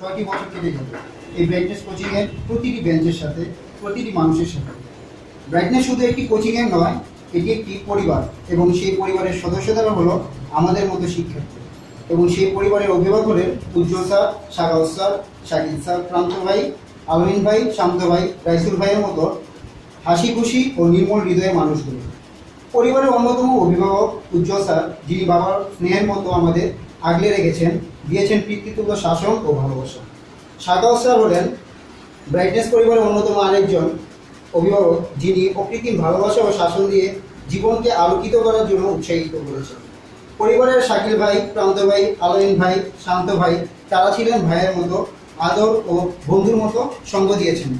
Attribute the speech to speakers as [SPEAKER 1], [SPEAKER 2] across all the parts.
[SPEAKER 1] 6টি বছর কেটে যাবে এই ব্রাইটনেস কোচিংয়ের প্রতিটি বেঞ্চের সাথে, প্রতিটি মানুষের সাথে। ব্রাইটনেস শুধু একটি কোচিংয়ের নয়, এটি একটি পরিবার, এবং সেই পরিবারের সদস্যরা হলো আমাদের মতো শিক্ষার্থী। এবং সেই পরিবারের অভিভাবক হলেন উজ্জ্বল স্যার, সাগাউত স্যার, শাকিল স্যার, প্রান্ত ভাই, আলমিন ভাই, শান্ত ভাই, রাইসুল ভাইয়ের মতো হাসি খুশি ও নির্মল হৃদয়ের মানুষগুলো। পরিবারের অন্যতম অভিভাবক উজ্জ্বল স্যার, যিনি বাবার স্নেহের মতো আমাদের আগলে রেখেছেন, দিয়েছেন পিতৃতুল্য শাসন ও ভালোবাসা। সাগাউত স্যার হলেন ব্রাইটনেস পরিবারের অন্যতম আরেকজন অভিভাবক, যিনি অকৃত্রিম ভালোবাসা ও শাসন দিয়ে জীবনকে আলোকিত করার জন্য উৎসাহিত করেছেন। পরিবারের শাকিল ভাই, প্রান্ত ভাই, আলমিন ভাই, শান্ত ভাই, তারা ছিলেন ভাইয়ের মতো আদর ও বন্ধুর মতো সঙ্গ দিয়েছেন।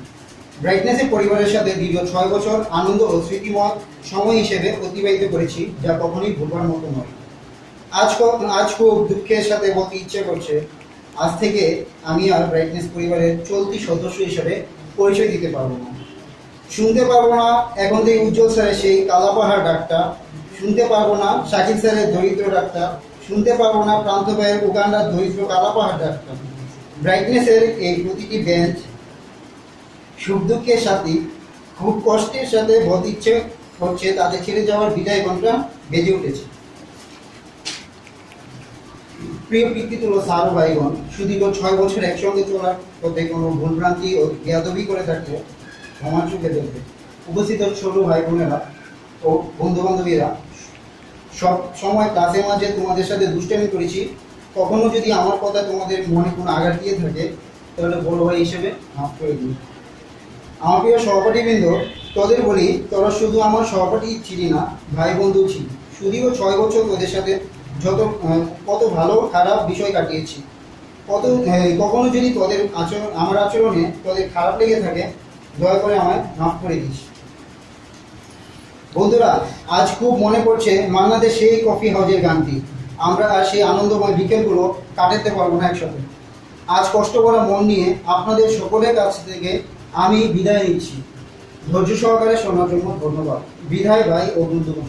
[SPEAKER 1] ব্রাইটনেসের পরিবারের সাথে দীর্ঘ 6 বছর আনন্দ ও স্মৃতিময় সময় হিসেবে অতিবাহিত করেছি, যা কখনোই ভুলবার মতো নয়। আজ খুব দুঃখের সাথে বলতে ইচ্ছে করছে, আজ থেকে আমি আর ব্রাইটনেস পরিবারের চলতি সদস্য হিসেবে পরিচয় দিতে পারবো না। শুনতে পারবো না এখন থেকে উজ্জ্বল স্যারের সেই কালাপাহাড় ডাকটা, শুনতে পারবো না শাকিল স্যারের দরিদ্র ডাকটা, শুনতে পারবো না প্রান্ত ভাইয়ের উগান্ডার দরিদ্র কালাপাহাড় ডাকটা। ব্রাইটনেসের এই প্রতিটি বেঞ্চ সুখ দুঃখের সাথে খুব কষ্টের সাথে বলতে ইচ্ছে হচ্ছে, তাদের ছেড়ে যাওয়ার বিদায় ঘন্টা বেজে উঠেছে। প্রিয় পিতৃতুল্য স্যার ও ভাইগণ, সুদীর্ঘ 6 বছর একসঙ্গে চলার পথে কোনো ভুলভ্রান্তি ও বেয়াদবি করে থাকলে ক্ষমা চোখে দেখবে। উপস্থিত ছোট ভাই বোনেরা ও বন্ধু বান্ধবীরা, সব সময় ক্লাসের মাঝে তোমাদের সাথে দুষ্টামি করেছি। কখনো যদি আমার কথা তোমাদের মনে কোনো আঘাত দিয়ে থাকে, তাহলে বড় ভাই হিসেবে মাফ করে দিই। আমার প্রিয় সহপাঠীবৃন্দ, তোদের বলি, তোরা শুধু আমার সহপাঠী ছিলি না, ভাই বন্ধু ছিলি। শুধুও 6 বছর তোদের সাথে কত ভালো খারাপ বিষয় কাটিয়েছি। কখনো যদি তোদের আমার আচরণে তোদের খারাপ লেগে থাকে, দয়া করে আমায় মাফ করে দিস। বন্ধুরা, আজ খুব মনে পড়ছে মান্নাদের সেই কফি হাউজের গানটি। আমরা আর সেই আনন্দময় বিকেলগুলো কাটাতে পারবো না একসাথে। আজ কষ্ট করা মন নিয়ে আপনাদের সকলের কাছ থেকে আমি বিদায় নিচ্ছি। ধৈর্য সহকারে শোনার জন্য ধন্যবাদ। বিদায় ভাই ও বন্ধুগণ।